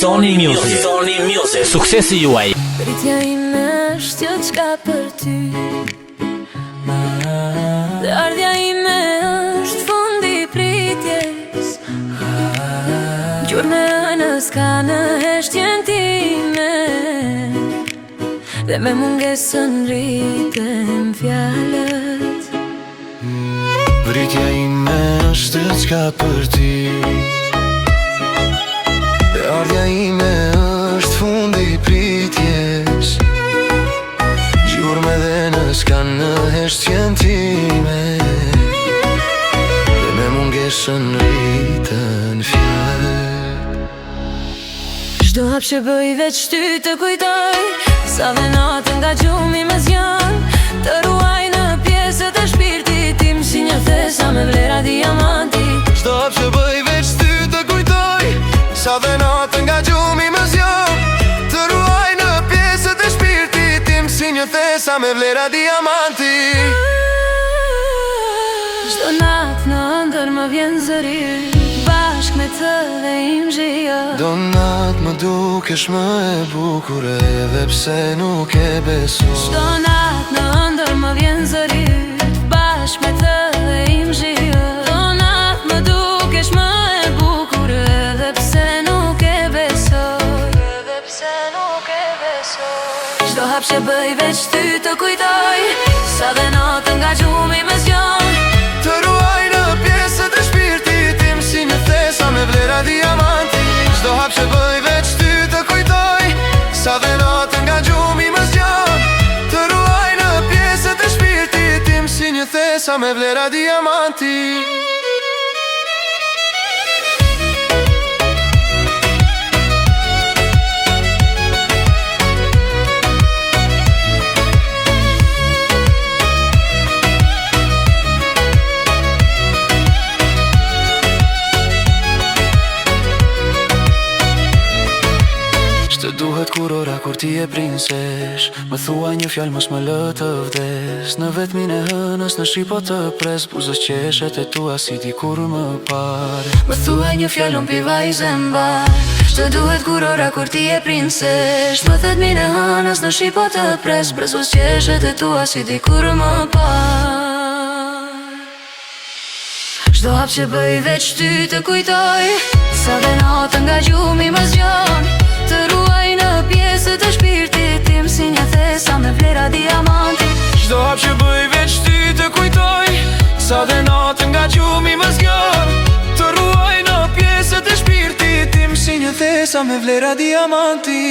Sony Music. Suksesi juaj. Pritja ime është jo qka për ty, dhe ardhja ime është fundi I pritjes. Gjurë me anës ka në heshtjen time, dhe me mungesën rritem fjalët. Pritja ime është qka për ty, dhe ardhja ime është fundi I pritjes. Gjurme dhe nës kanë në heshtjen time, dhe me mungesën rritën fjalët. Çdo hap që bëj veç ty të kujtoj, sa dhe natën nga gjumi më zjan, të ruaj në pjesët e shpirtit tim, si një thesa me vlera diamanti. Çdo hap që bëj veç ty të kujtoj, sa dhe natën nga gjumi më zjan, të ruaj në pjesët e shpirtit tim, si një thesa me vlera diamanti. Çdo natë në ëndër më vjen zëri, bashk me të dhe im zhia. Do natë më dukesh më e bukur, edhe pse nuk e besoj. Çdo natë në ëndër më vjen zëri, bashk me të dhe im zhia. Do natë më dukesh më e bukur, edhe pse nuk e besoj. Edhe pse nuk e besoj. Çdo hap që bëj veç ty të kujtoj, sa dhe natën nga gjumi më zgjon, të ruaj në pjesët e shpirtit tim, si një thesa me vlera diamanti. Çdo hap që bëj veç ty të kujtoj, sa dhe natën nga gjumi më zgjon, të ruaj në pjesët e shpirtit tim, si një thesa me vlera diamanti. Të duhet kur ora kur ti e prinsesh, më thua një fjallë mos më lë të vdes. Në vetmin e hënës në shqipo të pres, buzës qeshet e tua si di kur më par. Më thua një fjallë unë piva I zembar. Të duhet kur ora kur ti e prinsesh, më vetmin e hënës në shqipo të pres, buzës qeshet e tua si di kur më par. Çdo hap që bëj veç ty të kujtoj, sa dhe natën nga gjumi më zgjon, të ruaj në pjesët e shpirtit tim, si një thesa me vlera diamanti. Çdo hap që bëj veç ty të kujtoj, sa dhe natën nga gjumi më zgjon, të ruaj në pjesët e shpirtit tim, si një thesa me vlera diamanti.